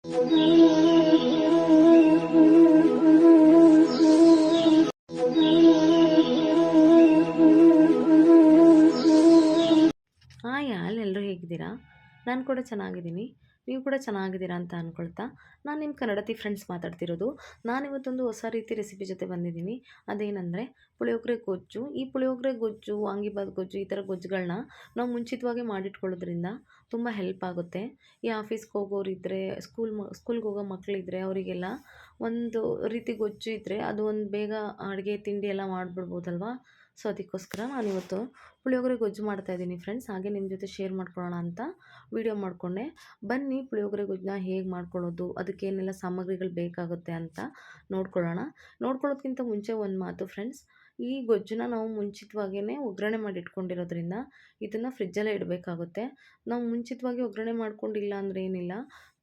Hi all, ಎಲ್ಲರೂ ಹೇಗಿದ್ದೀರಾ? ನಾನು ಕೂಡ ಚೆನ್ನಾಗಿದ್ದೀನಿ. ನೀವು ಕೂಡ ಚೆನ್ನಾಗಿದ್ದೀರಾ ಅಂತ ಅಂದ್ಕೊಳ್ತಾ, ನಾನು ನಿಮ್ಮ ಕನ್ನಡತಿ ಫ್ರೆಂಡ್ಸ್ ಮಾತಾಡ್ತಿರೋದು. ನಾನಿವತ್ತೊಂದು ಹೊಸ ರೀತಿ ರೆಸಿಪಿ ಜೊತೆ ಬಂದಿದ್ದೀನಿ. ಅದೇನೆಂದರೆ ಪುಳಿಯೋಗರೆ ಗೊಜ್ಜು. ಈ ಪುಳಿಯೋಗರೆ ಗೊಜ್ಜು, ವಾಂಗಿಬಾತ್ ಗೊಜ್ಜು, ಈ ಥರ ಗೊಜ್ಜುಗಳನ್ನ ನಾವು ಮುಂಚಿತವಾಗಿ ಮಾಡಿಟ್ಕೊಳ್ಳೋದ್ರಿಂದ ತುಂಬ ಹೆಲ್ಪ್ ಆಗುತ್ತೆ. ಈ ಆಫೀಸ್ಗೆ ಹೋಗೋರಿದ್ದರೆ, ಸ್ಕೂಲ್ಗೆ ಹೋಗೋ ಮಕ್ಕಳಿದ್ರೆ ಅವರಿಗೆಲ್ಲ ಒಂದು ರೀತಿ ಗೊಜ್ಜು ಇದ್ದರೆ ಅದು ಒಂದು ಬೇಗ ಅಡುಗೆ ತಿಂಡಿ ಎಲ್ಲ ಮಾಡಿಬಿಡ್ಬೋದಲ್ವಾ. ಸೊ ಅದಕ್ಕೋಸ್ಕರ ನಾನಿವತ್ತು ಪುಳಿಯೋಗರೆ ಗೊಜ್ಜು ಮಾಡ್ತಾಯಿದ್ದೀನಿ ಫ್ರೆಂಡ್ಸ್. ಹಾಗೆ ನಿಮ್ಮ ಜೊತೆ ಶೇರ್ ಮಾಡ್ಕೊಳ್ಳೋಣ ಅಂತ ವಿಡಿಯೋ ಮಾಡಿಕೊಂಡೆ. ಬನ್ನಿ ಪುಳಿಯೋಗರೆ ಗೊಜ್ಜನ್ನ ಹೇಗೆ ಮಾಡ್ಕೊಳ್ಳೋದು, ಅದಕ್ಕೇನೆಲ್ಲ ಸಾಮಗ್ರಿಗಳು ಬೇಕಾಗುತ್ತೆ ಅಂತ ನೋಡ್ಕೊಳ್ಳೋದಕ್ಕಿಂತ ಮುಂಚೆ ಒಂದು ಮಾತು ಫ್ರೆಂಡ್ಸ್. ಈ ಗೊಜ್ಜನ್ನ ನಾವು ಮುಂಚಿತವಾಗಿಯೇ ಒಗ್ಗರಣೆ ಮಾಡಿ ಇಟ್ಕೊಂಡಿರೋದ್ರಿಂದ ಇದನ್ನು ಫ್ರಿಜ್ಜಲ್ಲೇ ಇಡಬೇಕಾಗುತ್ತೆ. ನಾವು ಮುಂಚಿತವಾಗಿ ಒಗ್ಗರಣೆ ಮಾಡ್ಕೊಂಡಿಲ್ಲ ಅಂದರೆ ಏನಿಲ್ಲ,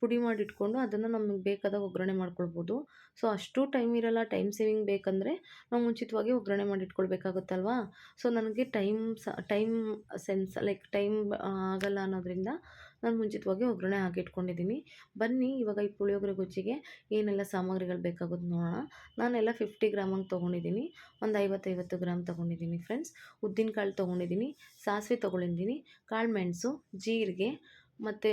ಪುಡಿ ಮಾಡಿ ಇಟ್ಕೊಂಡು ಅದನ್ನು ನಮಗೆ ಬೇಕಾದಾಗ ಒಗ್ಗರಣೆ ಮಾಡ್ಕೊಳ್ಬೋದು. ಸೊ ಅಷ್ಟು ಟೈಮ್ ಇರಲ್ಲ, ಟೈಮ್ ಸೇವಿಂಗ್ ಬೇಕಂದರೆ ನಾವು ಮುಂಚಿತವಾಗಿ ಒಗ್ಗರಣೆ ಮಾಡಿ ಇಟ್ಕೊಳ್ಬೇಕಾಗುತ್ತಲ್ವಾ. ಸೊ ನನಗೆ ಟೈಮ್ ಸೆನ್ಸ್ ಲೈಕ್ ಟೈಮ್ ಆಗಲ್ಲ ಅನ್ನೋದ್ರಿಂದ ನಾನು ಮುಂಚಿತವಾಗಿ ಒಗ್ಗರಣೆ ಹಾಕಿಟ್ಕೊಂಡಿದ್ದೀನಿ. ಬನ್ನಿ ಇವಾಗ ಈ ಪುಳಿಯೋಗರೆ ಗೊಜ್ಜಿಗೆ ಏನೆಲ್ಲ ಸಾಮಗ್ರಿಗಳು ಬೇಕಾಗೋದು ನೋಡೋಣ. ನಾನೆಲ್ಲ 50 ಗ್ರಾಮ್ ಹಂಗೆ ತೊಗೊಂಡಿದ್ದೀನಿ. ಒಂದು 50 ಗ್ರಾಮ್ ತೊಗೊಂಡಿದ್ದೀನಿ ಫ್ರೆಂಡ್ಸ್. ಉದ್ದಿನಕಾಳು ತೊಗೊಂಡಿದ್ದೀನಿ, ಸಾಸಿವೆ ತೊಗೊಂಡಿದ್ದೀನಿ, ಕಾಳು ಮೆಣಸು, ಜೀರಿಗೆ ಮತ್ತು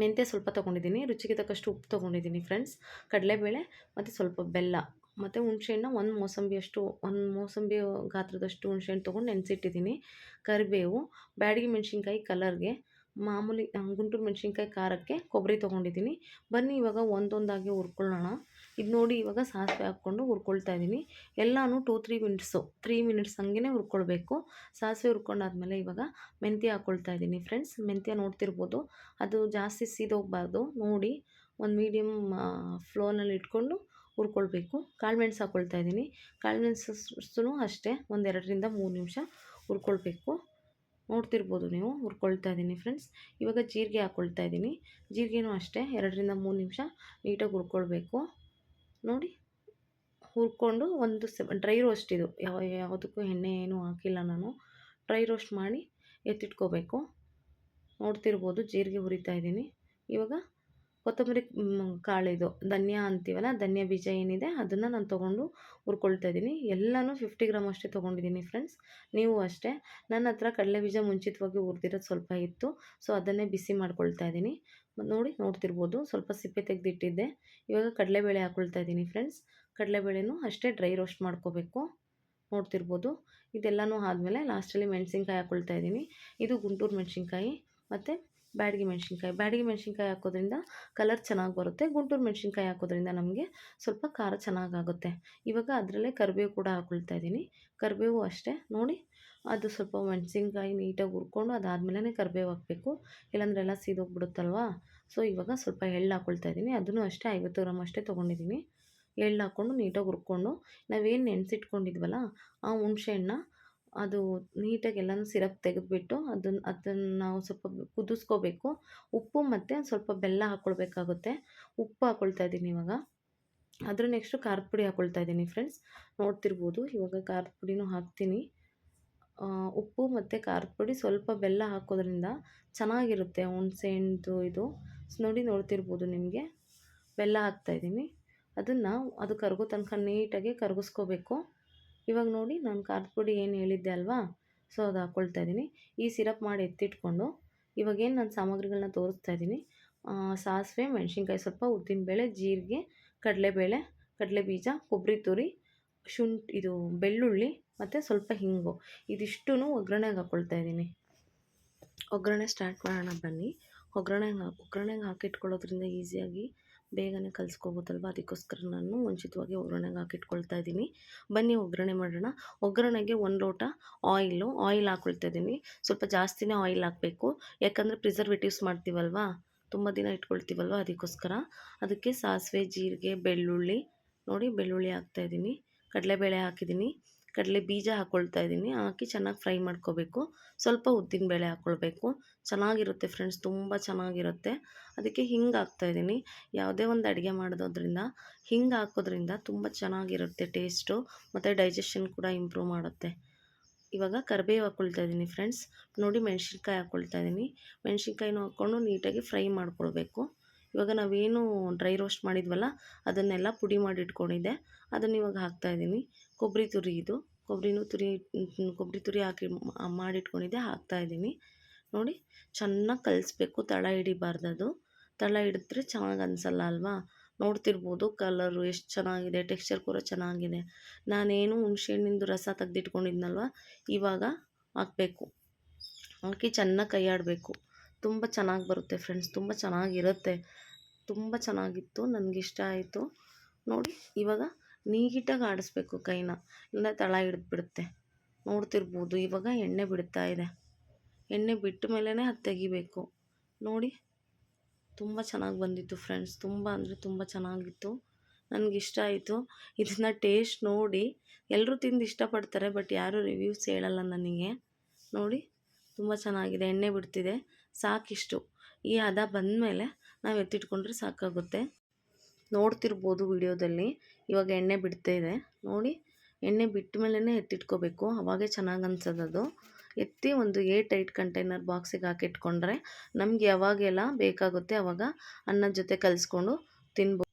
ಮೆಂತ್ಯ ಸ್ವಲ್ಪ ತೊಗೊಂಡಿದ್ದೀನಿ. ರುಚಿಗೆ ತಕ್ಕಷ್ಟು ಉಪ್ಪು ತೊಗೊಂಡಿದ್ದೀನಿ ಫ್ರೆಂಡ್ಸ್. ಕಡಲೆಬೇಳೆ ಮತ್ತು ಸ್ವಲ್ಪ ಬೆಲ್ಲ ಮತ್ತು ಹುಣಸೆಹಣ್ಣು, ಒಂದು ಮೋಸಂಬಿ ಗಾತ್ರದಷ್ಟು ಹುಣಸೆಹಣ್ಣು ತೊಗೊಂಡು ನೆನೆಸಿಟ್ಟಿದ್ದೀನಿ. ಕರಿಬೇವು, ಬ್ಯಾಡಗಿ ಮೆಣಸಿನ್ಕಾಯಿ ಕಲರ್ಗೆ, ಮಾಮೂಲಿ ಗುಂಟೂರು ಮೆಣಸಿನ್ಕಾಯಿ ಖಾರಕ್ಕೆ, ಕೊಬ್ಬರಿ ತೊಗೊಂಡಿದ್ದೀನಿ. ಬನ್ನಿ ಇವಾಗ ಒಂದೊಂದಾಗಿ ಹುರ್ಕೊಳ್ಳೋಣ. ಇದು ನೋಡಿ ಇವಾಗ ಸಾಸಿವೆ ಹಾಕ್ಕೊಂಡು ಹುರ್ಕೊಳ್ತಾ ಇದ್ದೀನಿ. ಎಲ್ಲನೂ 3 ಮಿನಿಟ್ಸ್ ಹಂಗೆ ಹುರ್ಕೊಳ್ಬೇಕು. ಸಾಸಿವೆ ಹುರ್ಕೊಂಡಾದ್ಮೇಲೆ ಇವಾಗ ಮೆಂತ್ಯ ಹಾಕ್ಕೊಳ್ತಾ ಇದ್ದೀನಿ ಫ್ರೆಂಡ್ಸ್. ಮೆಂತ್ಯ ನೋಡ್ತಿರ್ಬೋದು, ಅದು ಜಾಸ್ತಿ ಸೀದೋಗಬಾರ್ದು ನೋಡಿ, ಒಂದು ಮೀಡಿಯಮ್ ಫ್ಲೇಮ್ನಲ್ಲಿ ಇಟ್ಕೊಂಡು ಹುರ್ಕೊಳ್ಬೇಕು. ಕಾಳುಮೆಣಸು ಹಾಕ್ಕೊಳ್ತಾ ಇದ್ದೀನಿ. ಕಾಳುಮೆಣಸು ಅಷ್ಟೇ ಒಂದು 2ರಿಂದ 3 ನಿಮಿಷ ಹುರ್ಕೊಳ್ಬೇಕು. ನೋಡ್ತಿರ್ಬೋದು ನೀವು, ಹುರ್ಕೊಳ್ತಾ ಇದ್ದೀನಿ ಫ್ರೆಂಡ್ಸ್. ಇವಾಗ ಜೀರಿಗೆ ಹಾಕ್ಕೊಳ್ತಾ ಇದ್ದೀನಿ. ಜೀರಿಗೆನೂ ಅಷ್ಟೇ 2ರಿಂದ 3 ನಿಮಿಷ ನೀಟಾಗಿ ಹುರ್ಕೊಳ್ಬೇಕು. ನೋಡಿ ಹುರ್ಕೊಂಡು ಡ್ರೈ ರೋಸ್ಟ್, ಇದು ಯಾವುದಕ್ಕೂ ಎಣ್ಣೆ ಏನೂ ಹಾಕಿಲ್ಲ ನಾನು. ಡ್ರೈ ರೋಸ್ಟ್ ಮಾಡಿ ಎತ್ತಿಟ್ಕೋಬೇಕು. ನೋಡ್ತಿರ್ಬೋದು ಜೀರಿಗೆ ಹುರಿತಾ ಇದ್ದೀನಿ. ಇವಾಗ ಕೊತ್ತಂಬರಿ ಕಾಳಿದು ಧನಿಯಾ ಅಂತೀವಲ್ಲ, ಧನಿಯಾ ಬೀಜ ಏನಿದೆ ಅದನ್ನು ನಾನು ತೊಗೊಂಡು ಹುರ್ಕೊಳ್ತಾ ಇದ್ದೀನಿ. ಎಲ್ಲನೂ 50 ಗ್ರಾಮ್ ಅಷ್ಟೇ ತೊಗೊಂಡಿದ್ದೀನಿ ಫ್ರೆಂಡ್ಸ್. ನೀವು ಅಷ್ಟೇ. ನನ್ನ ಹತ್ರ ಕಡಲೆ ಬೀಜ ಮುಂಚಿತವಾಗಿ ಹುರಿದಿರೋದು ಸ್ವಲ್ಪ ಇತ್ತು, ಸೊ ಅದನ್ನೇ ಬಿಸಿ ಮಾಡ್ಕೊಳ್ತಾ ಇದ್ದೀನಿ. ನೋಡ್ತಿರ್ಬೋದು ಸ್ವಲ್ಪ ಸಿಪ್ಪೆ ತೆಗೆದಿಟ್ಟಿದ್ದೆ. ಇವಾಗ ಕಡಲೆಬೇಳೆ ಹಾಕ್ಕೊಳ್ತಾ ಇದ್ದೀನಿ ಫ್ರೆಂಡ್ಸ್. ಕಡಲೆಬೇಳೆನೂ ಅಷ್ಟೇ ಡ್ರೈ ರೋಸ್ಟ್ ಮಾಡ್ಕೋಬೇಕು. ನೋಡ್ತಿರ್ಬೋದು. ಇದೆಲ್ಲನೂ ಆದಮೇಲೆ ಲಾಸ್ಟಲ್ಲಿ ಮೆಣಸಿನ್ಕಾಯಿ ಹಾಕ್ಕೊಳ್ತಾ ಇದ್ದೀನಿ. ಇದು ಗುಂಟೂರು ಮೆಣಸಿನ್ಕಾಯಿ ಮತ್ತು ಬ್ಯಾಡಗಿ ಮೆಣಸಿನ್ಕಾಯಿ ಹಾಕೋದ್ರಿಂದ ಕಲರ್ ಚೆನ್ನಾಗಿ ಬರುತ್ತೆ. ಗುಂಟೂರು ಮೆಣಸಿನ್ಕಾಯಿ ಹಾಕೋದ್ರಿಂದ ನಮಗೆ ಸ್ವಲ್ಪ ಖಾರ ಚೆನ್ನಾಗಾಗುತ್ತೆ. ಇವಾಗ ಅದರಲ್ಲೇ ಕರಿಬೇವು ಕೂಡ ಹಾಕ್ಕೊಳ್ತಾ ಇದ್ದೀನಿ. ಕರಿಬೇವು ಅಷ್ಟೇ ನೋಡಿ, ಅದು ಸ್ವಲ್ಪ ಮೆಣಸಿನ್ಕಾಯಿ ನೀಟಾಗಿ ಹುರ್ಕೊಂಡು ಅದಾದಮೇಲೆ ಕರಿಬೇವು ಹಾಕಬೇಕು, ಇಲ್ಲಾಂದ್ರೆ ಎಲ್ಲ ಸೀದೋಗ್ಬಿಡುತ್ತಲ್ವಾ. ಸೊ ಇವಾಗ ಸ್ವಲ್ಪ ಎಳ್ಳು ಹಾಕ್ಕೊಳ್ತಾ ಇದ್ದೀನಿ. ಅದನ್ನು ಅಷ್ಟೇ 50 ಗ್ರಾಮ್ ಅಷ್ಟೇ ತೊಗೊಂಡಿದ್ದೀನಿ. ಎಳ್ಳು ಹಾಕ್ಕೊಂಡು ನೀಟಾಗಿ ಹುರ್ಕೊಂಡು ನಾವೇನು ನೆನೆಸಿಟ್ಕೊಂಡಿದ್ವಲ್ಲ ಆ ಹುಣಸೆಹಣ್ಣ ಅದು ನೀಟಾಗಿ ಎಲ್ಲನೂ ಸಿರಪ್ ತೆಗೆದುಬಿಟ್ಟು ಅದನ್ನು ನಾವು ಸ್ವಲ್ಪ ಕುದಿಸ್ಕೋಬೇಕು. ಉಪ್ಪು ಮತ್ತು ಸ್ವಲ್ಪ ಬೆಲ್ಲ ಹಾಕ್ಕೊಳ್ಬೇಕಾಗುತ್ತೆ. ಉಪ್ಪು ಹಾಕ್ಕೊಳ್ತಾ ಇದ್ದೀನಿ ಇವಾಗ. ಅದ್ರ ನೆಕ್ಸ್ಟು ಖಾರದ ಪುಡಿ ಹಾಕ್ಕೊಳ್ತಾ ಇದ್ದೀನಿ ಫ್ರೆಂಡ್ಸ್. ನೋಡ್ತಿರ್ಬೋದು ಇವಾಗ ಖಾರದ ಪುಡಿನೂ ಹಾಕ್ತೀನಿ. ಉಪ್ಪು ಮತ್ತು ಖಾರದ ಪುಡಿ, ಸ್ವಲ್ಪ ಬೆಲ್ಲ ಹಾಕೋದ್ರಿಂದ ಚೆನ್ನಾಗಿರುತ್ತೆ ಹುಣಸೆಹಣ್ಣು ಇದು. ನೋಡ್ತಿರ್ಬೋದು ನಿಮಗೆ ಬೆಲ್ಲ ಹಾಕ್ತಾಯಿದ್ದೀನಿ. ಅದು ಕರಗೋ ತನಕ ನೀಟಾಗಿ ಕರಗಿಸ್ಕೋಬೇಕು. ಇವಾಗ ನೋಡಿ ನಾನು ಖಾರದ ಪುಡಿ ಏನು ಹೇಳಿದ್ದೆ ಅಲ್ವಾ, ಸೊ ಅದು ಹಾಕ್ಕೊಳ್ತಾ ಇದ್ದೀನಿ. ಈ ಸಿರಪ್ ಮಾಡಿ ಎತ್ತಿಟ್ಕೊಂಡು ಇವಾಗೇನು ನಾನು ಸಾಮಗ್ರಿಗಳನ್ನ ತೋರಿಸ್ತಾ ಇದ್ದೀನಿ, ಸಾಸಿವೆ, ಮೆಣಸಿನ್ಕಾಯಿ ಸ್ವಲ್ಪ, ಉದ್ದಿನಬೇಳೆ, ಜೀರಿಗೆ, ಕಡಲೆಬೇಳೆ, ಕಡಲೆಬೀಜ, ಕೊಬ್ಬರಿ ತುರಿ, ಇದು ಬೆಳ್ಳುಳ್ಳಿ ಮತ್ತು ಸ್ವಲ್ಪ ಹಿಂಗು, ಇದಿಷ್ಟೂ ಒಗ್ಗರಣೆಗೆ ಹಾಕ್ಕೊಳ್ತಾ ಇದ್ದೀನಿ. ಒಗ್ಗರಣೆ ಸ್ಟಾರ್ಟ್ ಮಾಡೋಣ ಬನ್ನಿ. ಒಗ್ಗರಣೆಗೆ ಹಾಕಿಟ್ಕೊಳ್ಳೋದ್ರಿಂದ ಈಸಿಯಾಗಿ ಬೇಗನೆ ಕಲಿಸ್ಕೋಬೋದಲ್ವ, ಅದಕ್ಕೋಸ್ಕರ ನಾನು ಮುಂಚಿತವಾಗಿ ಒಗ್ಗರಣೆಗೆ ಹಾಕಿಟ್ಕೊಳ್ತಾ ಇದ್ದೀನಿ. ಬನ್ನಿ ಒಗ್ಗರಣೆ ಮಾಡೋಣ. ಒಗ್ಗರಣೆಗೆ 1 ಲೋಟ ಆಯಿಲ್ ಹಾಕ್ಕೊಳ್ತಾ ಇದ್ದೀನಿ. ಸ್ವಲ್ಪ ಜಾಸ್ತಿನೇ ಆಯಿಲ್ ಹಾಕಬೇಕು, ಯಾಕಂದರೆ ಪ್ರಿಸರ್ವೇಟಿವ್ಸ್ ಮಾಡ್ತೀವಲ್ವ, ತುಂಬ ದಿನ ಇಟ್ಕೊಳ್ತೀವಲ್ವ, ಅದಕ್ಕೋಸ್ಕರ. ಅದಕ್ಕೆ ಸಾಸಿವೆ, ಜೀರಿಗೆ, ಬೆಳ್ಳುಳ್ಳಿ ಹಾಕ್ತಾಯಿದ್ದೀನಿ. ಕಡಲೆಬೇಳೆ ಹಾಕಿದ್ದೀನಿ, ಕಡಲೆ ಬೀಜ ಹಾಕ್ಕೊಳ್ತಾ ಇದ್ದೀನಿ. ಹಾಕಿ ಚೆನ್ನಾಗಿ ಫ್ರೈ ಮಾಡ್ಕೋಬೇಕು. ಸ್ವಲ್ಪ ಉದ್ದಿನಬೇಳೆ ಹಾಕ್ಕೊಳ್ಬೇಕು. ಚೆನ್ನಾಗಿರುತ್ತೆ ಫ್ರೆಂಡ್ಸ್, ತುಂಬ ಚೆನ್ನಾಗಿರುತ್ತೆ. ಅದಕ್ಕೆ ಹಿಂಗೆ ಹಾಕ್ತಾಯಿದ್ದೀನಿ. ಯಾವುದೇ ಒಂದು ಅಡುಗೆ ಮಾಡೋದ್ರಿಂದ ಹಿಂಗೆ ಹಾಕೋದ್ರಿಂದ ತುಂಬ ಚೆನ್ನಾಗಿರುತ್ತೆ ಟೇಸ್ಟು, ಮತ್ತು ಡೈಜೆಷನ್ ಕೂಡ ಇಂಪ್ರೂವ್ ಮಾಡುತ್ತೆ. ಇವಾಗ ಕರಿಬೇವು ಹಾಕ್ಕೊಳ್ತಾ ಇದ್ದೀನಿ ಫ್ರೆಂಡ್ಸ್. ನೋಡಿ ಮೆಣಸಿನ್ಕಾಯಿ ಹಾಕ್ಕೊಳ್ತಾ ಇದ್ದೀನಿ. ಮೆಣಸಿನ್ಕಾಯಿನೂ ಹಾಕ್ಕೊಂಡು ನೀಟಾಗಿ ಫ್ರೈ ಮಾಡ್ಕೊಳ್ಬೇಕು. ಇವಾಗ ನಾವೇನು ಡ್ರೈ ರೋಸ್ಟ್ ಮಾಡಿದ್ವಲ್ಲ ಅದನ್ನೆಲ್ಲ ಪುಡಿ ಮಾಡಿ ಇಟ್ಕೊಂಡಿದ್ದೆ, ಅದನ್ನು ಇವಾಗ ಹಾಕ್ತಾಯಿದ್ದೀನಿ. ಕೊಬ್ಬರಿ ತುರಿ ಇದು, ಕೊಬ್ಬರಿ ತುರಿ ಹಾಕಿ ಮಾಡಿಟ್ಕೊಂಡಿದ್ದೆ ಹಾಕ್ತಾಯಿದ್ದೀನಿ. ನೋಡಿ ಚೆನ್ನಾಗಿ ಕಲಿಸ್ಬೇಕು, ತಳ ಹಿಡಿಬಾರ್ದು. ಅದು ತಳ ಹಿಡಿದ್ರೆ ಚೆನ್ನಾಗಿ ಅನಿಸಲ್ಲ ಅಲ್ವಾ. ನೋಡ್ತಿರ್ಬೋದು ಕಲರು ಎಷ್ಟು ಚೆನ್ನಾಗಿದೆ, ಟೆಕ್ಸ್ಚರ್ ಕೂಡ ಚೆನ್ನಾಗಿದೆ. ನಾನೇನು ಹುಣಸೆಹಣ್ಣಿಂದು ರಸ ತೆಗ್ದಿಟ್ಕೊಂಡಿದ್ನಲ್ವ, ಇವಾಗ ಹಾಕಬೇಕು. ಹಾಕಿ ಚೆನ್ನಾಗಿ ಕೈ ಆಡಬೇಕು. ತುಂಬ ಚೆನ್ನಾಗಿ ಬರುತ್ತೆ ಫ್ರೆಂಡ್ಸ್, ತುಂಬ ಚೆನ್ನಾಗಿರುತ್ತೆ. ತುಂಬ ಚೆನ್ನಾಗಿತ್ತು, ನನಗಿಷ್ಟ ಆಯಿತು. ನೋಡಿ ಇವಾಗ ನೀಟಾಗಿ ಆಡಿಸ್ಬೇಕು ಕೈನ, ಇಲ್ಲ ತಳ ಹಿಡಿದ್ಬಿಡುತ್ತೆ. ನೋಡ್ತಿರ್ಬೋದು ಇವಾಗ ಎಣ್ಣೆ ಬಿಡ್ತಾ ಇದೆ. ಎಣ್ಣೆ ಬಿಟ್ಟ ಮೇಲೇ ಅದು ತೆಗಿಬೇಕು. ನೋಡಿ ತುಂಬ ಚೆನ್ನಾಗಿ ಬಂದಿತ್ತು ಫ್ರೆಂಡ್ಸ್, ತುಂಬ ಅಂದರೆ ತುಂಬ ಚೆನ್ನಾಗಿತ್ತು. ನನಗಿಷ್ಟ ಆಯಿತು. ಇದನ್ನು ಟೇಸ್ಟ್ ನೋಡಿ ಎಲ್ಲರೂ ತಿಂದು ಇಷ್ಟಪಡ್ತಾರೆ, ಬಟ್ ಯಾರೂ ರಿವ್ಯೂಸ್ ಹೇಳಲ್ಲ ನನಗೆ. ನೋಡಿ ತುಂಬ ಚೆನ್ನಾಗಿದೆ, ಎಣ್ಣೆ ಬಿಡ್ತಿದೆ. ಸಾಕಿಷ್ಟು ಈ ಹದ ಬಂದಮೇಲೆ ನಾವು ಎತ್ತಿಟ್ಕೊಂಡ್ರೆ ಸಾಕಾಗುತ್ತೆ. ನೋಡ್ತಿರ್ಬೋದು ವಿಡಿಯೋದಲ್ಲಿ ಇವಾಗ ಎಣ್ಣೆ ಬಿಡ್ತಾ ಇದೆ. ನೋಡಿ ಎಣ್ಣೆ ಬಿಟ್ಟ ಮೇಲೇ ಎತ್ತಿಟ್ಕೋಬೇಕು, ಅವಾಗೇ ಚೆನ್ನಾಗಿ ಅನ್ಸೋದದು. ಎತ್ತಿ ಒಂದು ಟೈಟ್ ಕಂಟೈನರ್ ಬಾಕ್ಸಿಗೆ ಹಾಕಿಟ್ಕೊಂಡ್ರೆ ನಮ್ಗೆ ಯಾವಾಗೆಲ್ಲ ಬೇಕಾಗುತ್ತೆ ಆವಾಗ ಅನ್ನದ ಜೊತೆ ಕಲಿಸ್ಕೊಂಡು ತಿನ್ಬೋದು.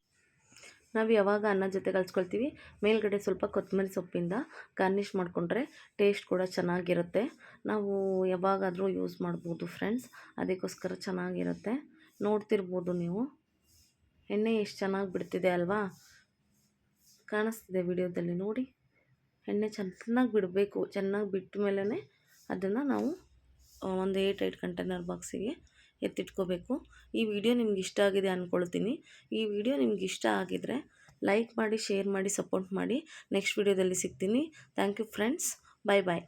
ನಾವು ಯಾವಾಗ ಅನ್ನದ ಜೊತೆ ಕಲಿಸ್ಕೊಳ್ತೀವಿ ಮೇಲ್ಗಡೆ ಸ್ವಲ್ಪ ಕೊತ್ತಂಬರಿ ಸೊಪ್ಪಿಂದ ಗಾರ್ನಿಷ್ ಮಾಡಿಕೊಂಡ್ರೆ ಟೇಸ್ಟ್ ಕೂಡ ಚೆನ್ನಾಗಿರುತ್ತೆ. ನಾವು ಯಾವಾಗಾದರೂ ಯೂಸ್ ಮಾಡ್ಬೋದು ಫ್ರೆಂಡ್ಸ್, ಅದಕ್ಕೋಸ್ಕರ ಚೆನ್ನಾಗಿರುತ್ತೆ. ನೋಡ್ತಿರ್ಬೋದು ನೀವು ಎಣ್ಣೆ ಎಷ್ಟು ಚೆನ್ನಾಗಿ ಬಿಡ್ತಿದೆ ಅಲ್ವಾ, ಕಾಣಿಸ್ತಿದೆ ವಿಡಿಯೋದಲ್ಲಿ. ನೋಡಿ ಎಣ್ಣೆ ಚೆನ್ನಾಗಿ ಬಿಡಬೇಕು. ಚೆನ್ನಾಗಿ ಬಿಟ್ಟ ಮೇಲೇ ಅದನ್ನು ನಾವು ಒಂದು ಟೈಟ್ ಕಂಟೈನರ್ ಬಾಕ್ಸಿಗೆ ಎತ್ತಿಟ್ಕೋಬೇಕು. ಈ ವಿಡಿಯೋ ನಿಮ್ಗೆ ಇಷ್ಟ ಆಗಿದೆ ಅಂದ್ಕೊಳ್ತೀನಿ. ಈ ವಿಡಿಯೋ ನಿಮ್ಗೆ ಇಷ್ಟ ಆಗಿದರೆ ಲೈಕ್ ಮಾಡಿ, ಶೇರ್ ಮಾಡಿ, ಸಪೋರ್ಟ್ ಮಾಡಿ. ನೆಕ್ಸ್ಟ್ ವಿಡಿಯೋದಲ್ಲಿ ಸಿಗ್ತೀನಿ. Thank you friends, bye bye.